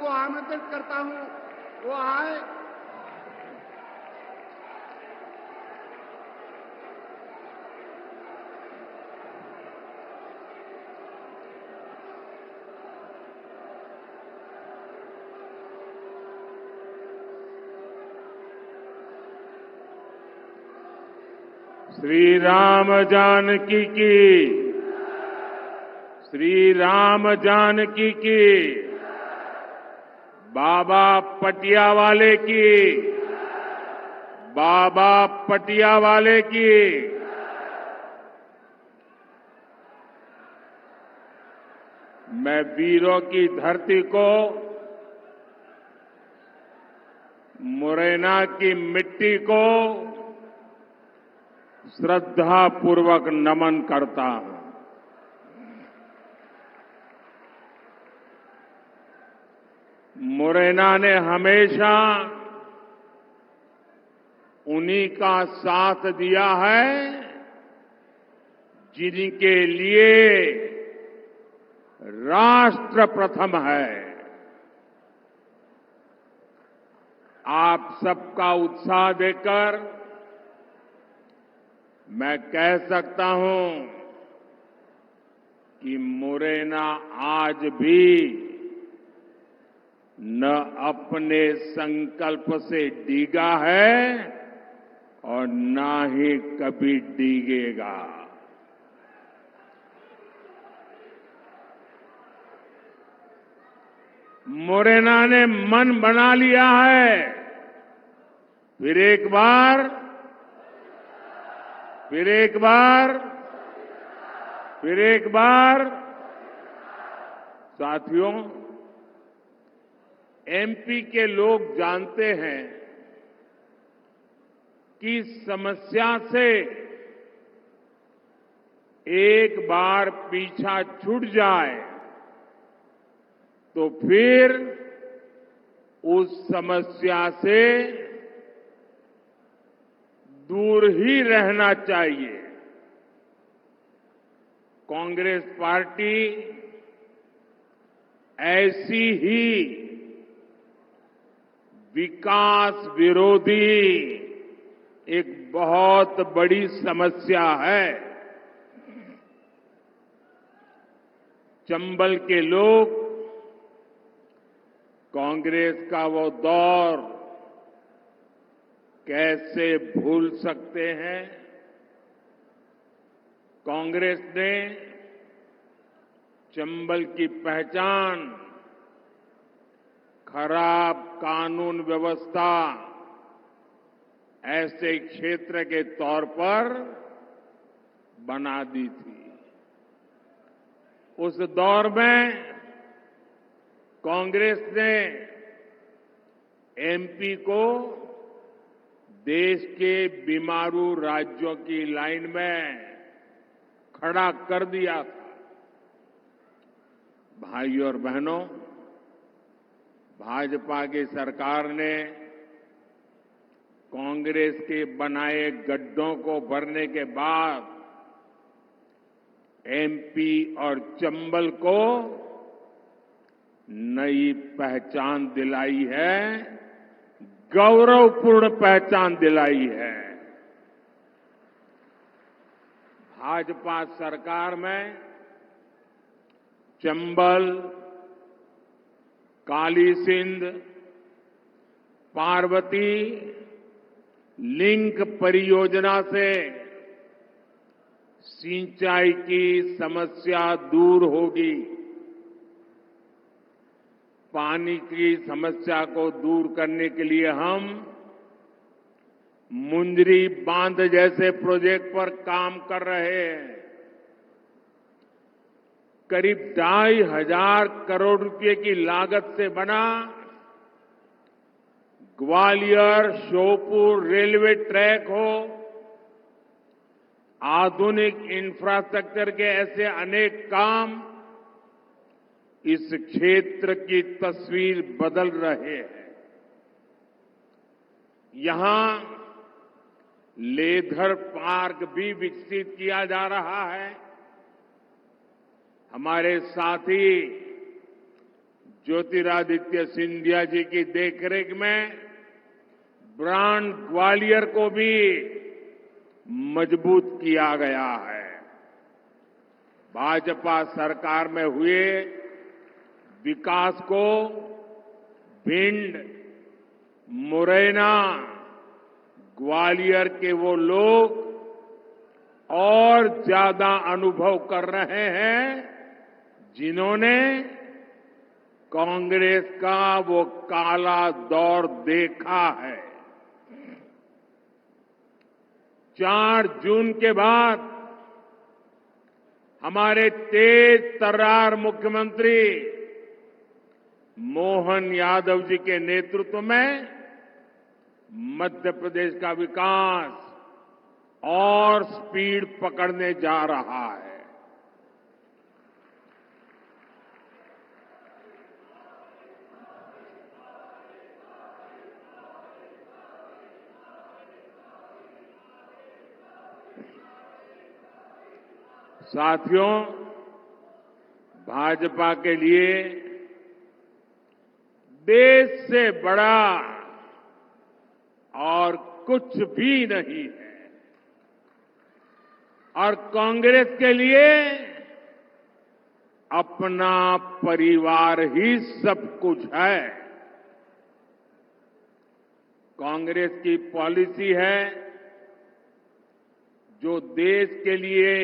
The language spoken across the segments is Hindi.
को आमंत्रित करता हूं, वो आए। श्री राम जानकी की, श्री राम जानकी की, बाबा पटियावाले की, बाबा पटियावाले की। मैं वीरों की धरती को, मुरैना की मिट्टी को श्रद्धापूर्वक नमन करता हूं। मुरैना ने हमेशा उन्हीं का साथ दिया है जिनके लिए राष्ट्र प्रथम है। आप सबका उत्साह देखकर मैं कह सकता हूं कि मुरैना आज भी न अपने संकल्प से डिगा है और न ही कभी डिगेगा। मुरैना ने मन बना लिया है। फिर एक बार, फिर एक बार, फिर एक बार। साथियों, एमपी के लोग जानते हैं कि समस्या से एक बार पीछा छूट जाए तो फिर उस समस्या से दूर ही रहना चाहिए। कांग्रेस पार्टी ऐसी ही विकास विरोधी एक बहुत बड़ी समस्या है। चंबल के लोग कांग्रेस का वो दौर कैसे भूल सकते हैं। कांग्रेस ने चंबल की पहचान खराब कानून व्यवस्था ऐसे क्षेत्र के तौर पर बना दी थी। उस दौर में कांग्रेस ने एमपी को देश के बीमारू राज्यों की लाइन में खड़ा कर दिया था। भाइयों और बहनों, भाजपा की सरकार ने कांग्रेस के बनाए गड्ढों को भरने के बाद एमपी और चंबल को नई पहचान दिलाई है, गौरवपूर्ण पहचान दिलाई है। भाजपा सरकार में चंबल, काली सिंध, पार्वती लिंक परियोजना से सिंचाई की समस्या दूर होगी। पानी की समस्या को दूर करने के लिए हम मुंदरी बांध जैसे प्रोजेक्ट पर काम कर रहे हैं। करीब 2,500 करोड़ रुपए की लागत से बना ग्वालियर श्योपुर रेलवे ट्रैक हो, आधुनिक इंफ्रास्ट्रक्चर के ऐसे अनेक काम इस क्षेत्र की तस्वीर बदल रहे हैं। यहां लेदर पार्क भी विकसित किया जा रहा है। हमारे साथी ज्योतिरादित्य सिंधिया जी की देखरेख में ब्रांड ग्वालियर को भी मजबूत किया गया है। भाजपा सरकार में हुए विकास को भिंड, मुरैना, ग्वालियर के वो लोग और ज्यादा अनुभव कर रहे हैं जिन्होंने कांग्रेस का वो काला दौर देखा है। 4 जून के बाद हमारे तेज तर्रार मुख्यमंत्री मोहन यादव जी के नेतृत्व में मध्य प्रदेश का विकास और स्पीड पकड़ने जा रहा है। साथियों, भाजपा के लिए देश से बड़ा और कुछ भी नहीं है और कांग्रेस के लिए अपना परिवार ही सब कुछ है। कांग्रेस की पॉलिसी है जो देश के लिए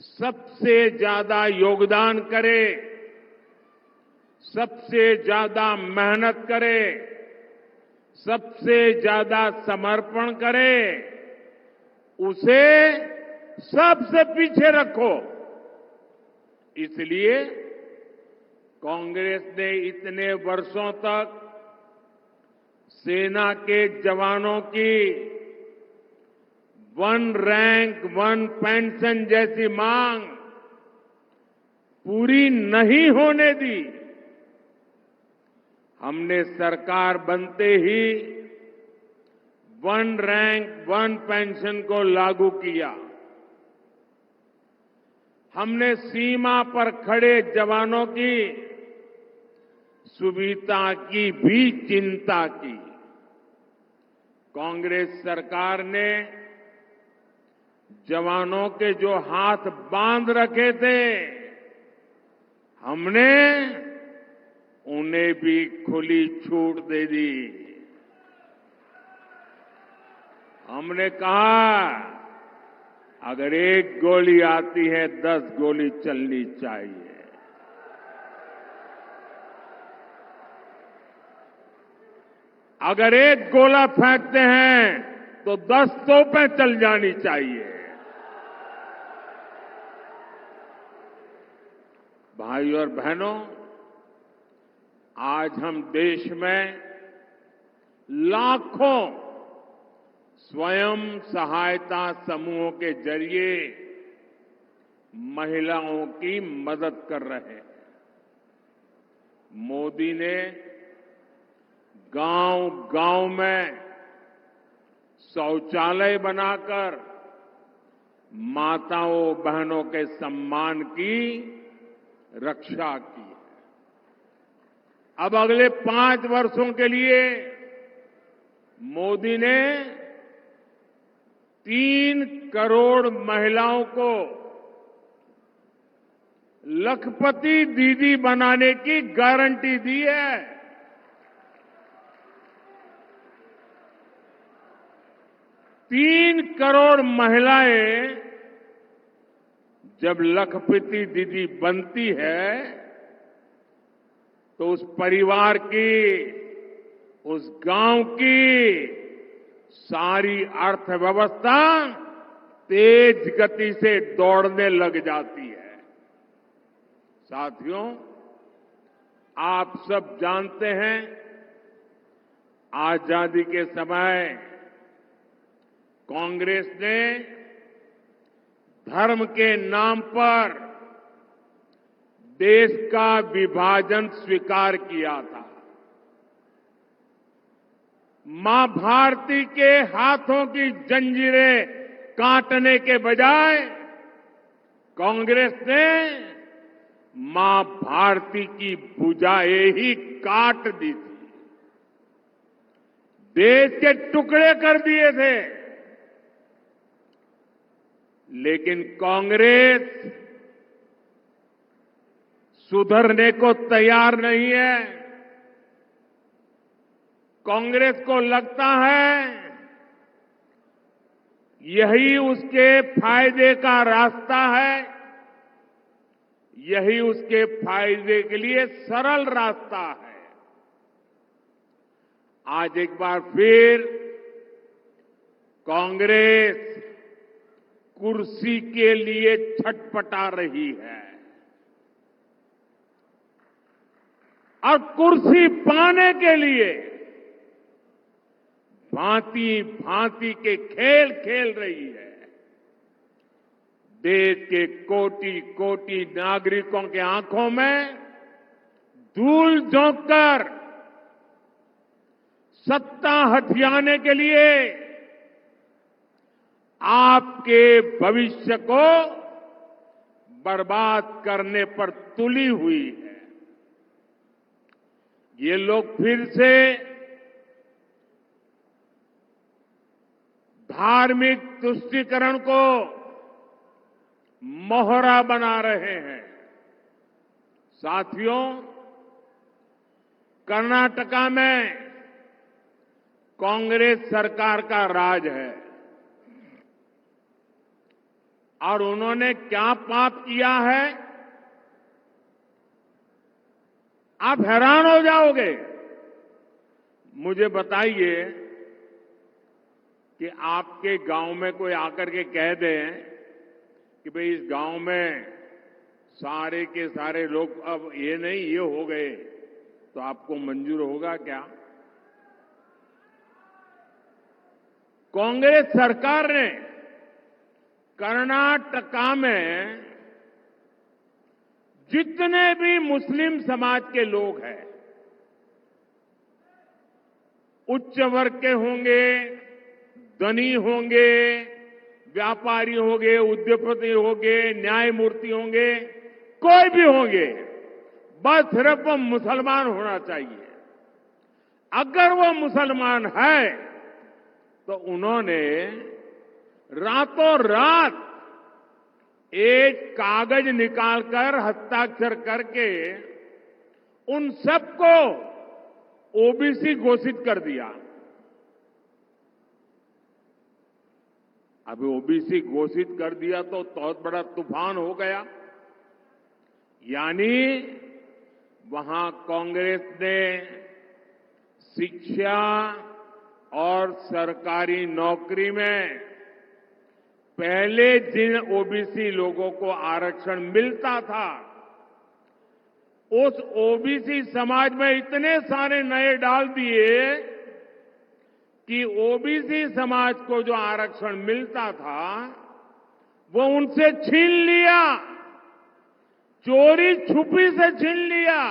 सबसे ज्यादा योगदान करे, सबसे ज्यादा मेहनत करे, सबसे ज्यादा समर्पण करे, उसे सबसे पीछे रखो। इसलिए कांग्रेस ने इतने वर्षों तक सेना के जवानों की 1 रैंक 1 पेंशन जैसी मांग पूरी नहीं होने दी। हमने सरकार बनते ही 1 रैंक 1 पेंशन को लागू किया। हमने सीमा पर खड़े जवानों की सुविधा की भी चिंता की। कांग्रेस सरकार ने जवानों के जो हाथ बांध रखे थे, हमने उन्हें भी खुली छूट दे दी। हमने कहा, अगर 1 गोली आती है 10 गोली चलनी चाहिए। अगर 1 गोला फेंकते हैं तो 10 तोपें चल जानी चाहिए। भाई और बहनों, आज हम देश में लाखों स्वयं सहायता समूहों के जरिए महिलाओं की मदद कर रहे हैं। मोदी ने गांव-गांव में शौचालय बनाकर माताओं बहनों के सम्मान की रक्षा की। अब अगले 5 वर्षों के लिए मोदी ने 3 करोड़ महिलाओं को लखपति दीदी बनाने की गारंटी दी है। 3 करोड़ महिलाएं जब लखपति दीदी बनती है तो उस परिवार की, उस गांव की सारी अर्थव्यवस्था तेज गति से दौड़ने लग जाती है। साथियों, आप सब जानते हैं, आजादी के समय कांग्रेस ने धर्म के नाम पर देश का विभाजन स्वीकार किया था। मां भारती के हाथों की जंजीरें काटने के बजाय कांग्रेस ने मां भारती की भुजाएं ही काट दी थी, देश के टुकड़े कर दिए थे। लेकिन कांग्रेस सुधरने को तैयार नहीं है। कांग्रेस को लगता है यही उसके फायदे का रास्ता है, यही उसके फायदे के लिए सरल रास्ता है। आज एक बार फिर कांग्रेस कुर्सी के लिए छटपटा रही है और कुर्सी पाने के लिए भांति भांति के खेल खेल रही है। देश के कोटि कोटि नागरिकों के आंखों में धूल झोंककर सत्ता हथियाने के लिए आपके भविष्य को बर्बाद करने पर तुली हुई है। ये लोग फिर से धार्मिक तुष्टीकरण को मोहरा बना रहे हैं। साथियों, कर्नाटका में कांग्रेस सरकार का राज है और उन्होंने क्या पाप किया है, आप हैरान हो जाओगे। मुझे बताइए कि आपके गांव में कोई आकर के कह दे कि भाई इस गांव में सारे के सारे लोग अब ये नहीं ये हो गए, तो आपको मंजूर होगा क्या? कांग्रेस सरकार ने कर्नाटका में जितने भी मुस्लिम समाज के लोग हैं, उच्च वर्ग के होंगे, धनी होंगे, व्यापारी होंगे, उद्योगपति होंगे, न्यायमूर्ति होंगे, कोई भी होंगे, बस सिर्फ वो मुसलमान होना चाहिए। अगर वो मुसलमान है तो उन्होंने रातों रात एक कागज निकालकर हस्ताक्षर करके उन सबको ओबीसी घोषित कर दिया। अभी ओबीसी घोषित कर दिया तो बहुत बड़ा तूफान हो गया। यानी वहां कांग्रेस ने शिक्षा और सरकारी नौकरी में पहले जिन ओबीसी लोगों को आरक्षण मिलता था, उस ओबीसी समाज में इतने सारे नए डाल दिए कि ओबीसी समाज को जो आरक्षण मिलता था वो उनसे छीन लिया, चोरी छुपी से छीन लिया।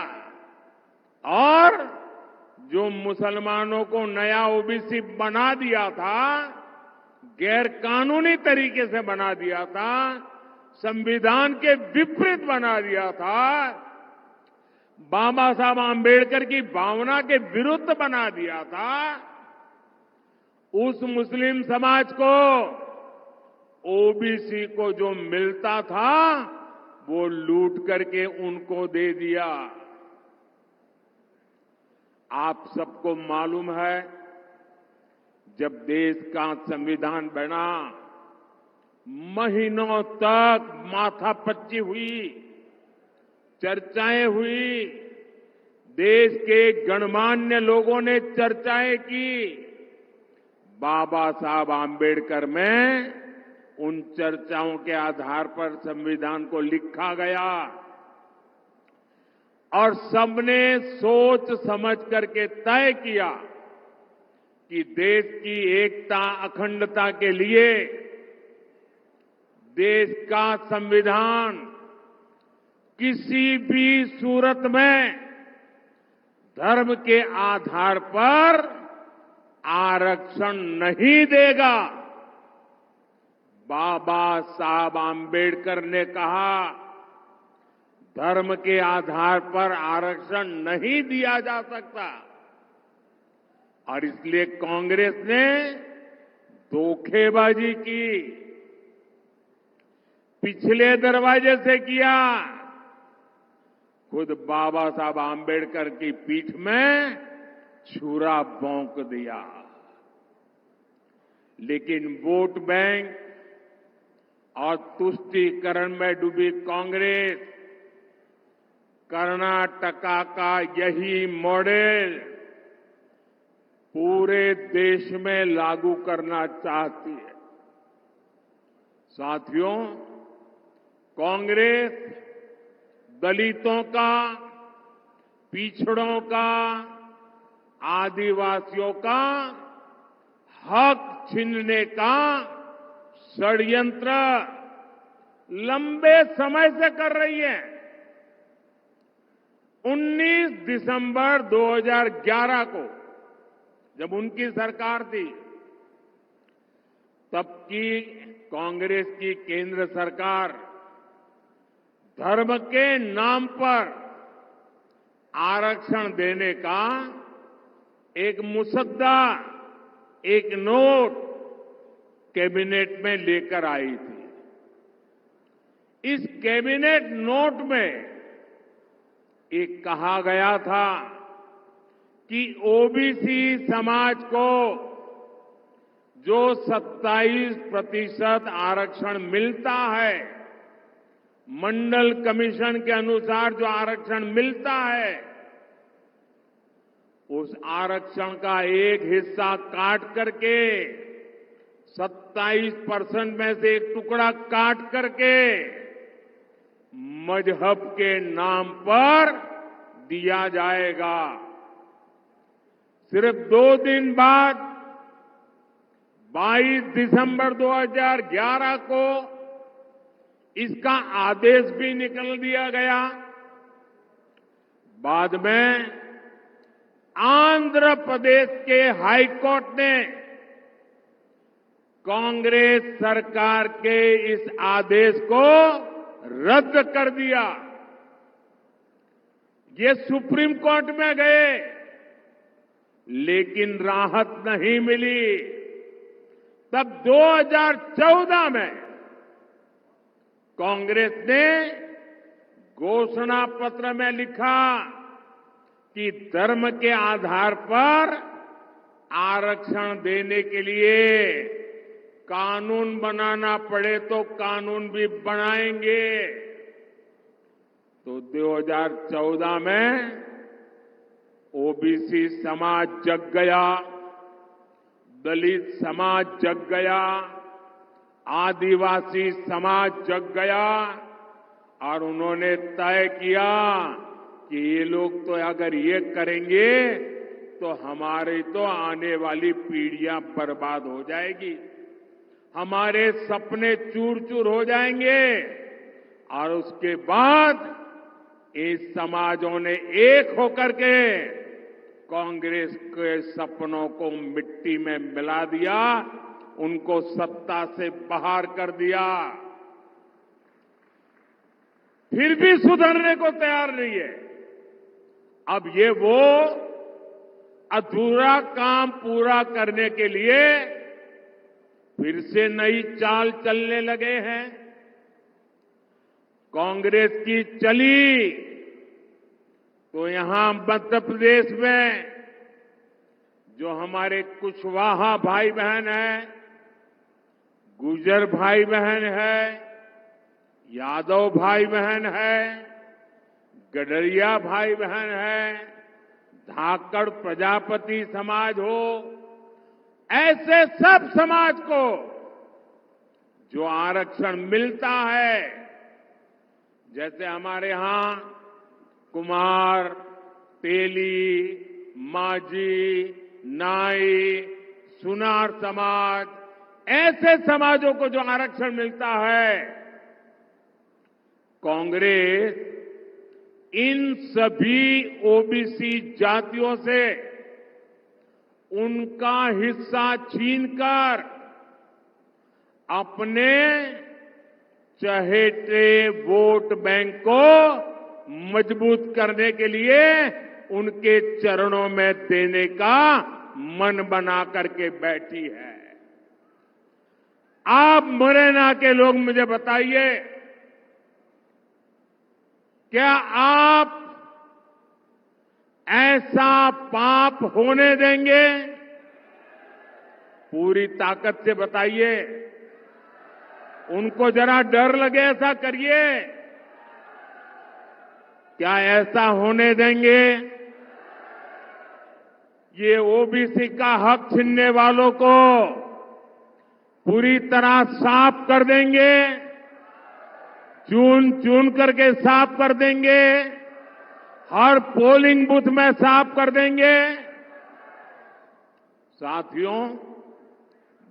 और जो मुसलमानों को नया ओबीसी बना दिया था, गैर कानूनी तरीके से बना दिया था, संविधान के विपरीत बना दिया था, बाबा साहब आंबेडकर की भावना के विरुद्ध बना दिया था, उस मुस्लिम समाज को ओबीसी को जो मिलता था वो लूट करके उनको दे दिया। आप सबको मालूम है, जब देश का संविधान बना महीनों तक माथापच्ची हुई, चर्चाएं हुई, देश के गणमान्य लोगों ने चर्चाएं की। बाबा साहब आंबेडकर में उन चर्चाओं के आधार पर संविधान को लिखा गया और सबने सोच समझ करके तय किया कि देश की एकता अखंडता के लिए देश का संविधान किसी भी सूरत में धर्म के आधार पर आरक्षण नहीं देगा। बाबा साहब आंबेडकर ने कहा, धर्म के आधार पर आरक्षण नहीं दिया जा सकता और इसलिए कांग्रेस ने धोखेबाजी की, पिछले दरवाजे से किया। खुद बाबा साहब आंबेडकर की पीठ में छुरा भोंक दिया। लेकिन वोट बैंक और तुष्टीकरण में डूबी कांग्रेस कर्नाटका का यही मॉडल पूरे देश में लागू करना चाहती है। साथियों, कांग्रेस दलितों का, पिछड़ों का, आदिवासियों का हक छीनने का षड्यंत्र लंबे समय से कर रही है। 19 दिसंबर 2011 को जब उनकी सरकार थी, तब की कांग्रेस की केंद्र सरकार धर्म के नाम पर आरक्षण देने का एक मुसद्दा, एक नोट कैबिनेट में लेकर आई थी। इस कैबिनेट नोट में एक कहा गया था कि ओबीसी समाज को जो 27% आरक्षण मिलता है, मंडल कमीशन के अनुसार जो आरक्षण मिलता है, उस आरक्षण का एक हिस्सा काट करके 27% में से एक टुकड़ा काट करके मजहब के नाम पर दिया जाएगा। सिर्फ 2 दिन बाद 22 दिसंबर 2011 को इसका आदेश भी निकल दिया गया। बाद में आंध्र प्रदेश के हाई कोर्ट ने कांग्रेस सरकार के इस आदेश को रद्द कर दिया। ये सुप्रीम कोर्ट में गए, लेकिन राहत नहीं मिली। तब 2014 में कांग्रेस ने घोषणा पत्र में लिखा कि धर्म के आधार पर आरक्षण देने के लिए कानून बनाना पड़े तो कानून भी बनाएंगे। तो 2014 में ओबीसी समाज जग गया, दलित समाज जग गया, आदिवासी समाज जग गया और उन्होंने तय किया कि ये लोग तो अगर ये करेंगे तो हमारी तो आने वाली पीढ़ियां बर्बाद हो जाएगी, हमारे सपने चूर चूर हो जाएंगे। और उसके बाद इस समाजों ने एक होकर के कांग्रेस के सपनों को मिट्टी में मिला दिया, उनको सत्ता से बाहर कर दिया। फिर भी सुधरने को तैयार नहीं है। अब ये वो अधूरा काम पूरा करने के लिए फिर से नई चाल चलने लगे हैं। कांग्रेस की चली तो यहां मध्य प्रदेश में जो हमारे कुशवाहा भाई बहन हैं, गुर्जर भाई बहन है, यादव भाई बहन है, गडरिया भाई बहन है, धाकड़ प्रजापति समाज हो, ऐसे सब समाज को जो आरक्षण मिलता है, जैसे हमारे यहां कुमार, तेली, माझी, नाई, सुनार समाज, ऐसे समाजों को जो आरक्षण मिलता है, कांग्रेस इन सभी ओबीसी जातियों से उनका हिस्सा छीनकर अपने चहेते वोट बैंक को मजबूत करने के लिए उनके चरणों में देने का मन बना करके बैठी है। आप मुरैना के लोग मुझे बताइए, क्या आप ऐसा पाप होने देंगे? पूरी ताकत से बताइए। उनको जरा डर लगे ऐसा करिए। क्या ऐसा होने देंगे? ये ओबीसी का हक छीनने वालों को पूरी तरह साफ कर देंगे, चुन चुन करके साफ कर देंगे, हर पोलिंग बूथ में साफ कर देंगे। साथियों,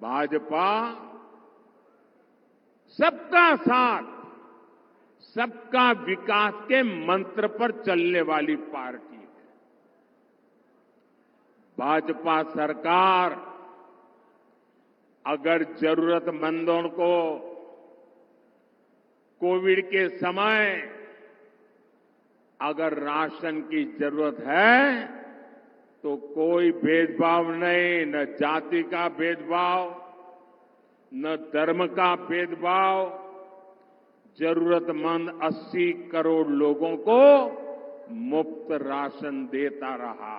भाजपा सबका साथ, सबका विकास के मंत्र पर चलने वाली पार्टी है। भाजपा सरकार अगर जरूरतमंदों को कोविड के समय अगर राशन की जरूरत है तो कोई भेदभाव नहीं, न जाति का भेदभाव, न धर्म का भेदभाव, जरूरतमंद 80 करोड़ लोगों को मुफ्त राशन देता रहा।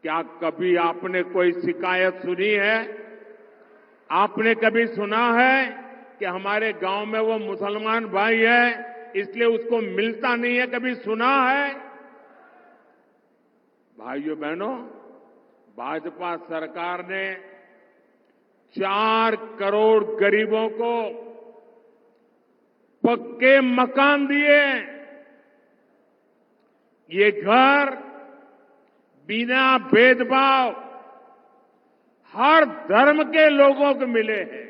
क्या कभी आपने कोई शिकायत सुनी है? आपने कभी सुना है कि हमारे गांव में वो मुसलमान भाई है इसलिए उसको मिलता नहीं है? कभी सुना है? भाइयों बहनों, भाजपा सरकार ने 4 करोड़ गरीबों को पक्के मकान दिए। ये घर बिना भेदभाव हर धर्म के लोगों को मिले हैं।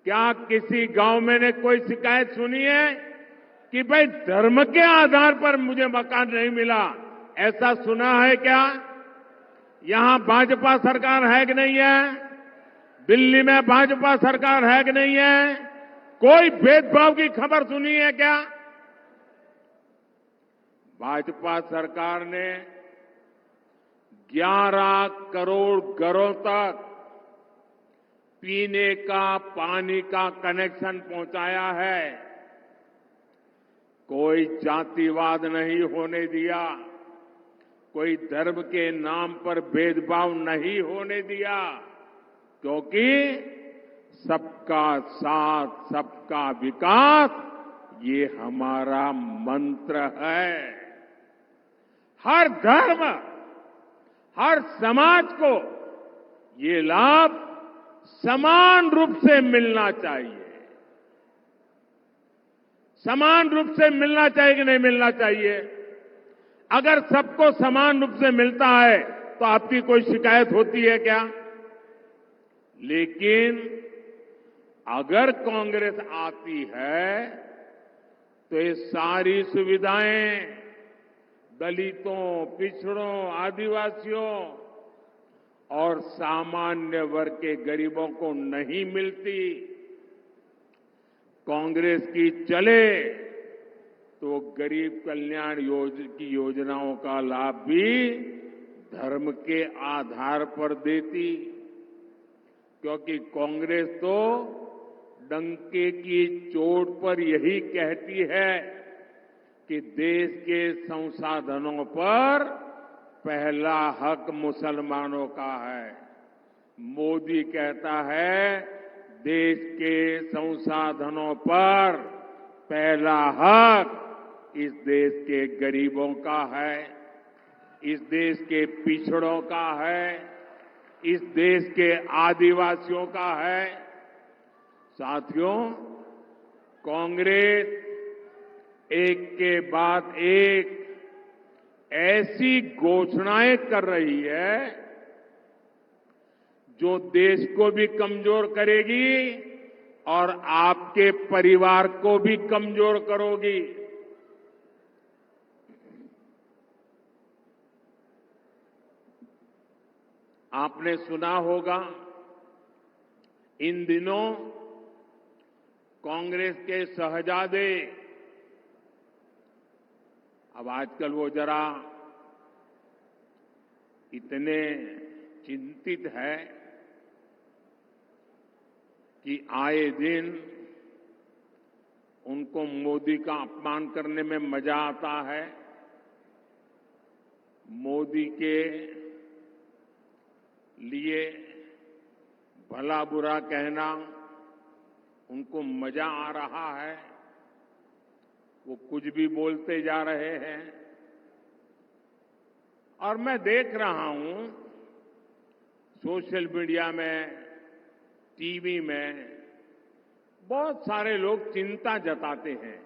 क्या किसी गांव में ने कोई शिकायत सुनी है कि भाई धर्म के आधार पर मुझे मकान नहीं मिला? ऐसा सुना है क्या? यहां भाजपा सरकार है कि नहीं है? दिल्ली में भाजपा सरकार है कि नहीं है? कोई भेदभाव की खबर सुनी है क्या? भाजपा सरकार ने 11 करोड़ घरों तक पीने का पानी का कनेक्शन पहुंचाया है। कोई जातिवाद नहीं होने दिया, कोई धर्म के नाम पर भेदभाव नहीं होने दिया, क्योंकि सबका साथ, सबका विकास ये हमारा मंत्र है। हर धर्म, हर समाज को ये लाभ समान रूप से मिलना चाहिए। समान रूप से मिलना चाहिए कि नहीं मिलना चाहिए? अगर सबको समान रूप से मिलता है तो आपकी कोई शिकायत होती है क्या? लेकिन अगर कांग्रेस आती है तो ये सारी सुविधाएं दलितों, पिछड़ों, आदिवासियों और सामान्य वर्ग के गरीबों को नहीं मिलती। कांग्रेस की चले तो गरीब कल्याण की योजनाओं का लाभ भी धर्म के आधार पर देती, क्योंकि कांग्रेस तो डंके की चोट पर यही कहती है कि देश के संसाधनों पर पहला हक मुसलमानों का है। मोदी कहता है देश के संसाधनों पर पहला हक इस देश के गरीबों का है, इस देश के पिछड़ों का है, इस देश के आदिवासियों का है। साथियों, कांग्रेस एक के बाद एक ऐसी घोषणाएं कर रही है जो देश को भी कमजोर करेगी और आपके परिवार को भी कमजोर करोगी। आपने सुना होगा इन दिनों कांग्रेस के शहजादे अब आजकल वो जरा इतने चिंतित है कि आए दिन उनको मोदी का अपमान करने में मजा आता है। मोदी के लिए भला बुरा कहना उनको मजा आ रहा है। वो कुछ भी बोलते जा रहे हैं और मैं देख रहा हूं सोशल मीडिया में, टीवी में बहुत सारे लोग चिंता जताते हैं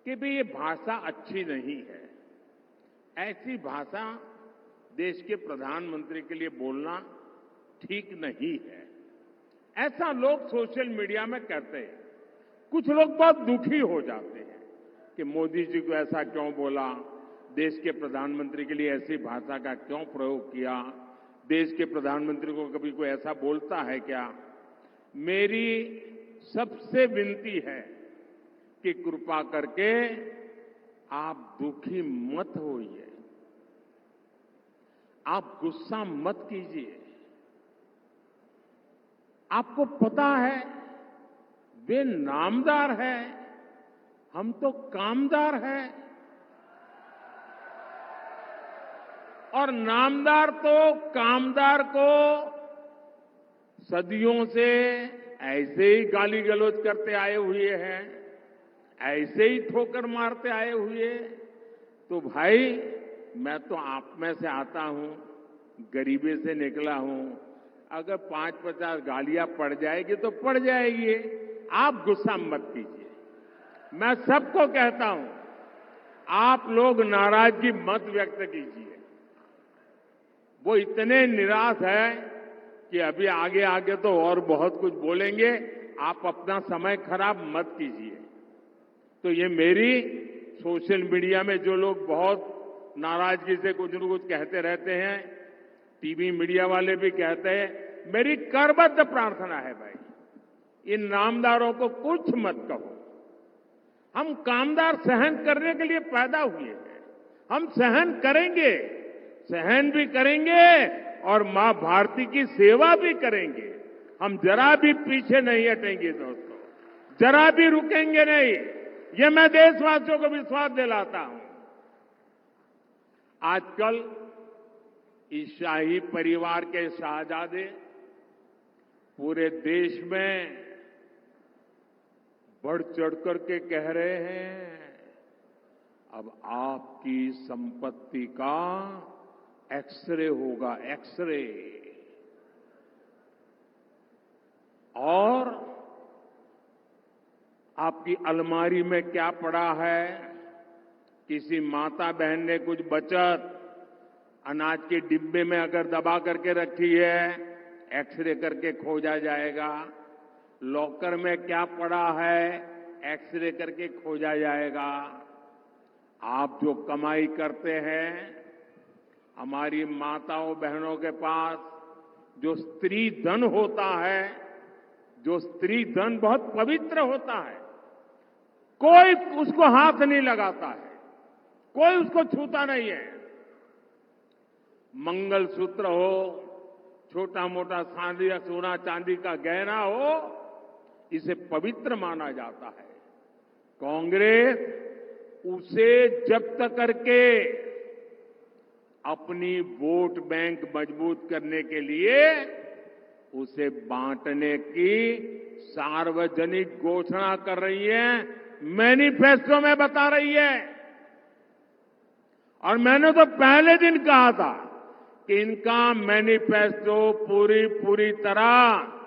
कि भाई ये भाषा अच्छी नहीं है। ऐसी भाषा देश के प्रधानमंत्री के लिए बोलना ठीक नहीं है, ऐसा लोग सोशल मीडिया में कहते हैं। कुछ लोग बहुत दुखी हो जाते हैं कि मोदी जी को ऐसा क्यों बोला, देश के प्रधानमंत्री के लिए ऐसी भाषा का क्यों प्रयोग किया, देश के प्रधानमंत्री को कभी कोई ऐसा बोलता है क्या। मेरी सबसे विनती है कि कृपा करके आप दुखी मत होइए, आप गुस्सा मत कीजिए। आपको पता है वे नामदार है, हम तो कामदार हैं। और नामदार तो कामदार को सदियों से ऐसे ही गाली गलौज करते आए हुए हैं, ऐसे ही ठोकर मारते आए हुए। तो भाई मैं तो आप में से आता हूं, गरीबी से निकला हूं। अगर 5-50 गालियां पड़ जाएगी तो पड़ जाएगी, आप गुस्सा मत कीजिए। मैं सबको कहता हूं, आप लोग नाराजगी मत व्यक्त कीजिए। वो इतने निराश है कि अभी आगे आगे तो और बहुत कुछ बोलेंगे, आप अपना समय खराब मत कीजिए। तो ये मेरी सोशल मीडिया में जो लोग बहुत नाराजगी से कुछ न कुछ कहते रहते हैं, टीवी मीडिया वाले भी कहते हैं, मेरी करबद्ध प्रार्थना है भाई, इन नामदारों को कुछ मत कहो। हम कामदार सहन करने के लिए पैदा हुए हैं, हम सहन करेंगे, सहन भी करेंगे और मां भारती की सेवा भी करेंगे। हम जरा भी पीछे नहीं हटेंगे दोस्तों, जरा भी रुकेंगे नहीं। ये मैं देशवासियों को विश्वास दिलाता हूं। आजकल इस शाही परिवार के शहजादे पूरे देश में बढ़ चढ़कर के कह रहे हैं, अब आपकी संपत्ति का एक्सरे होगा, एक्सरे। और आपकी अलमारी में क्या पड़ा है, किसी माता बहन ने कुछ बचत अनाज के डिब्बे में अगर दबा करके रखी है, एक्सरे करके खोजा जाएगा। लॉकर में क्या पड़ा है, एक्सरे करके खोजा जाएगा। आप जो कमाई करते हैं, हमारी माताओं बहनों के पास जो स्त्री धन होता है, जो स्त्री धन बहुत पवित्र होता है, कोई उसको हाथ नहीं लगाता है, कोई उसको छूता नहीं है। मंगलसूत्र हो, छोटा मोटा सोना चांदी का गहना हो, इसे पवित्र माना जाता है। कांग्रेस उसे जब्त करके अपनी वोट बैंक मजबूत करने के लिए उसे बांटने की सार्वजनिक घोषणा कर रही है, मैनिफेस्टो में बता रही है। और मैंने तो पहले दिन कहा था कि इनका मैनिफेस्टो पूरी तरह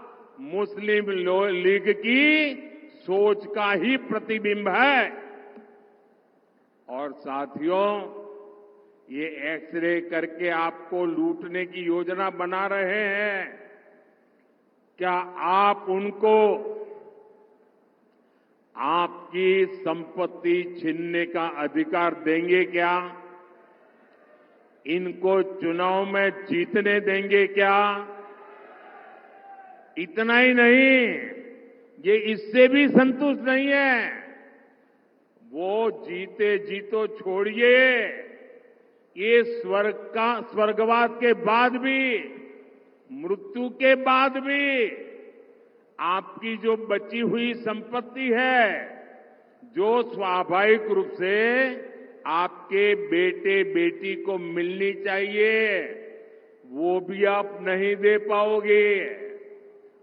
मुस्लिम लीग की सोच का ही प्रतिबिंब है। और साथियों, ये एक्सरे करके आपको लूटने की योजना बना रहे हैं। क्या आप उनको आपकी संपत्ति छीनने का अधिकार देंगे क्या? इनको चुनाव में जीतने देंगे क्या? इतना ही नहीं, ये इससे भी संतुष्ट नहीं है, वो जीते जी तो छोड़िए, ये स्वर्गवास के बाद भी, मृत्यु के बाद भी आपकी जो बची हुई संपत्ति है, जो स्वाभाविक रूप से आपके बेटे बेटी को मिलनी चाहिए, वो भी आप नहीं दे पाओगे।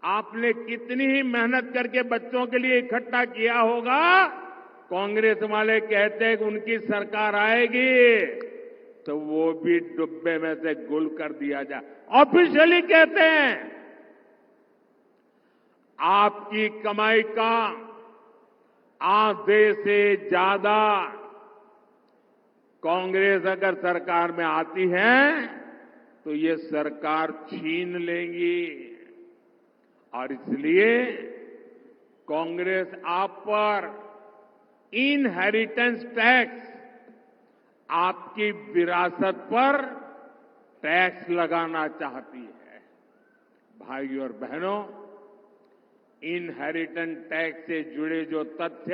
आपने कितनी ही मेहनत करके बच्चों के लिए इकट्ठा किया होगा, कांग्रेस वाले कहते हैं कि उनकी सरकार आएगी तो वो भी डुब्बे में से गुल कर दिया जाए। ऑफिशियली कहते हैं आपकी कमाई का आधे से ज्यादा कांग्रेस अगर सरकार में आती है तो ये सरकार छीन लेगी। और इसलिए कांग्रेस आप पर इनहेरिटेंस टैक्स, आपकी विरासत पर टैक्स लगाना चाहती है। भाइयों और बहनों, इनहेरिटेंस टैक्स से जुड़े जो तथ्य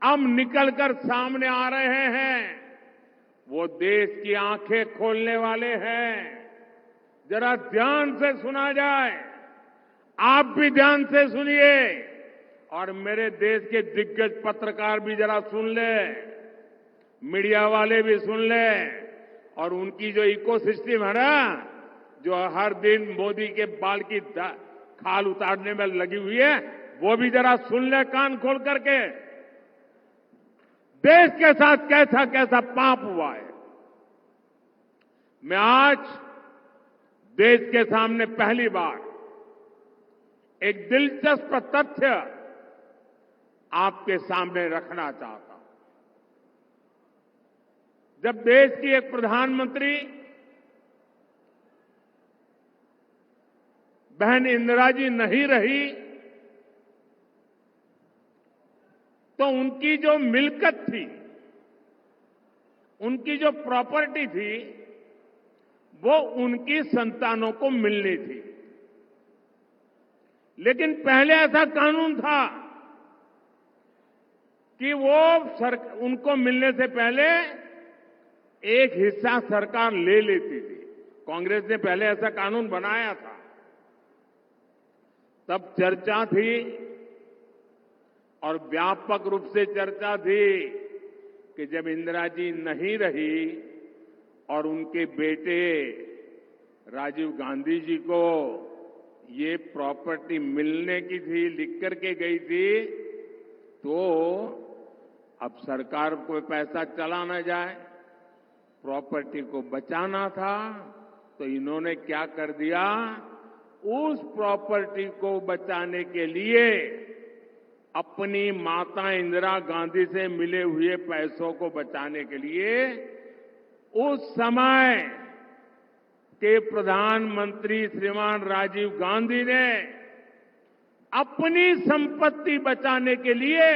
अब निकलकर सामने आ रहे हैं, वो देश की आंखें खोलने वाले हैं। जरा ध्यान से सुना जाए, आप भी ध्यान से सुनिए और मेरे देश के दिग्गज पत्रकार भी जरा सुन ले, मीडिया वाले भी सुन ले, और उनकी जो इकोसिस्टम है ना, जो हर दिन मोदी के बाल की खाल उतारने में लगी हुई है, वो भी जरा सुन ले कान खोल करके। देश के साथ कैसा कैसा पाप हुआ है। मैं आज देश के सामने पहली बार एक दिलचस्प तथ्य आपके सामने रखना चाहता हूं। जब देश की एक प्रधानमंत्री बहन इंदिरा जी नहीं रही, तो उनकी जो मिल्कत थी, उनकी जो प्रॉपर्टी थी, वो उनकी संतानों को मिलनी थी। लेकिन पहले ऐसा कानून था कि उनको मिलने से पहले एक हिस्सा सरकार ले लेती थी। कांग्रेस ने पहले ऐसा कानून बनाया था। तब चर्चा थी और व्यापक रूप से चर्चा थी कि जब इंदिरा जी नहीं रही और उनके बेटे राजीव गांधी जी को ये प्रॉपर्टी मिलने की थी, लिख करके गई थी, तो अब सरकार को पैसा चला न जाए, प्रॉपर्टी को बचाना था, तो इन्होंने क्या कर दिया, उस प्रॉपर्टी को बचाने के लिए अपनी माता इंदिरा गांधी से मिले हुए पैसों को बचाने के लिए उस समय के प्रधानमंत्री श्रीमान राजीव गांधी ने अपनी संपत्ति बचाने के लिए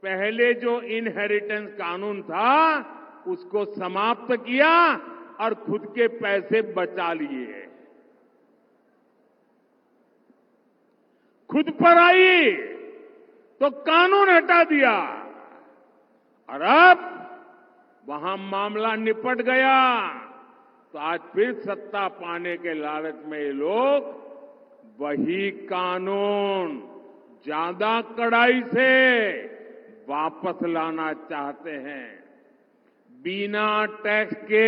पहले जो इनहेरिटेंस कानून था उसको समाप्त किया और खुद के पैसे बचा लिए। खुद पर आई तो कानून हटा दिया और अब वहां मामला निपट गया, तो आज फिर सत्ता पाने के लालच में ये लोग वही कानून ज्यादा कड़ाई से वापस लाना चाहते हैं। बिना टैक्स के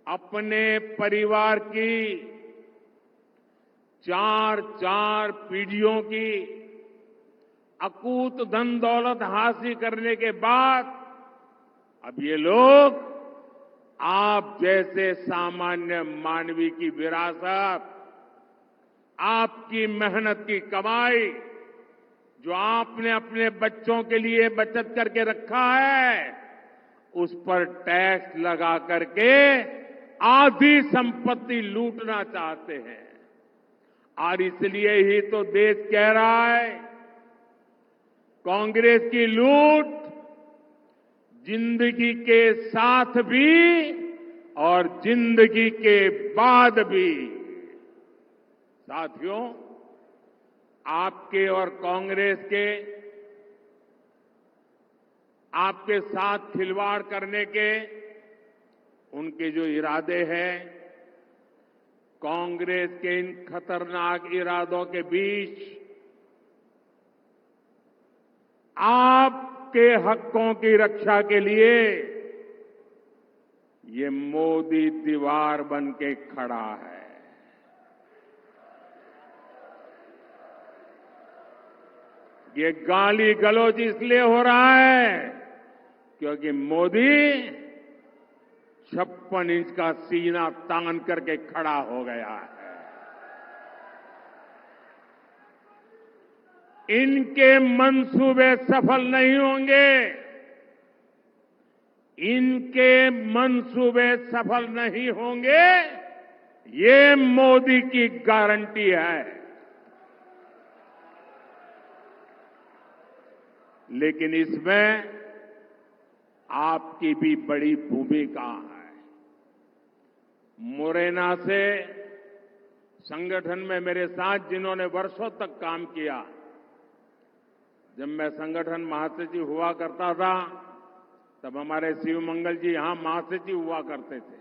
अपने परिवार की 4 पीढ़ियों की अकूत धन दौलत हासिल करने के बाद अब ये लोग आप जैसे सामान्य मानवी की विरासत, आपकी मेहनत की कमाई, जो आपने अपने बच्चों के लिए बचत करके रखा है, उस पर टैक्स लगा करके आधी संपत्ति लूटना चाहते हैं। और इसलिए ही तो देश कह रहा है, कांग्रेस की लूट जिंदगी के साथ भी और जिंदगी के बाद भी। साथियों, आपके और कांग्रेस के आपके साथ खिलवाड़ करने के उनके जो इरादे हैं, कांग्रेस के इन खतरनाक इरादों के बीच आपके हकों की रक्षा के लिए ये मोदी दीवार बन के खड़ा है। ये गाली गलौज इसलिए हो रहा है क्योंकि मोदी 56 इंच का सीना तान करके खड़ा हो गया है। इनके मंसूबे सफल नहीं होंगे, इनके मंसूबे सफल नहीं होंगे, ये मोदी की गारंटी है। लेकिन इसमें आपकी भी बड़ी भूमिका है। मुरैना से संगठन में मेरे साथ जिन्होंने वर्षों तक काम किया, जब मैं संगठन महासचिव हुआ करता था तब हमारे शिवमंगल जी यहां महासचिव हुआ करते थे।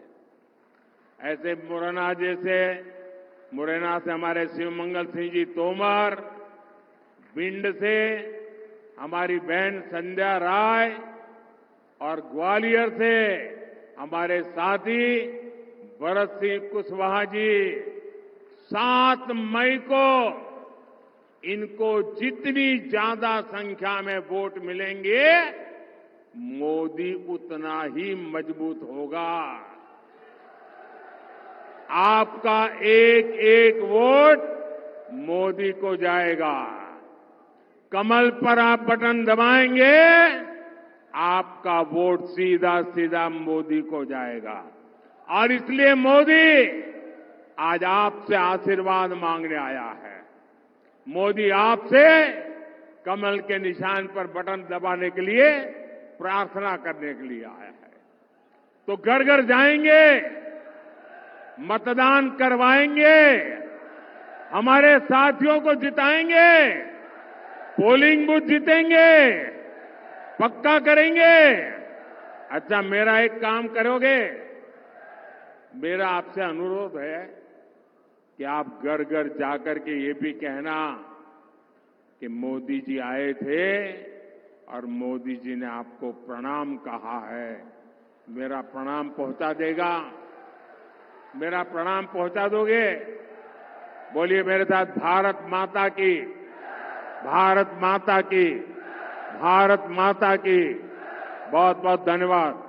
ऐसे मुरैना से हमारे शिवमंगल सिंह जी तोमर, भिंड से हमारी बहन संध्या राय और ग्वालियर से हमारे साथी भरत सिंह कुशवाहा जी 7 मई को इनको जितनी ज्यादा संख्या में वोट मिलेंगे मोदी उतना ही मजबूत होगा। आपका एक एक वोट मोदी को जाएगा। कमल पर आप बटन दबाएंगे, आपका वोट सीधा सीधा मोदी को जाएगा। और इसलिए मोदी आज आपसे आशीर्वाद मांगने आया है। मोदी आपसे कमल के निशान पर बटन दबाने के लिए प्रार्थना करने के लिए आया है। तो घर घर जाएंगे, मतदान करवाएंगे, हमारे साथियों को जिताएंगे, पोलिंग बूथ जीतेंगे, पक्का करेंगे। अच्छा, मेरा एक काम करोगे? मेरा आपसे अनुरोध है कि आप घर घर जाकर के ये भी कहना कि मोदी जी आए थे और मोदी जी ने आपको प्रणाम कहा है। मेरा प्रणाम पहुंचा देगा? मेरा प्रणाम पहुंचा दोगे? बोलिए मेरे साथ, भारत माता की, भारत माता की, भारत माता की। बहुत बहुत धन्यवाद।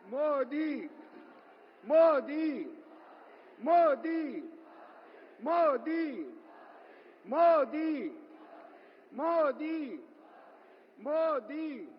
मोदी मोदी मोदी मोदी मोदी मोदी मोदी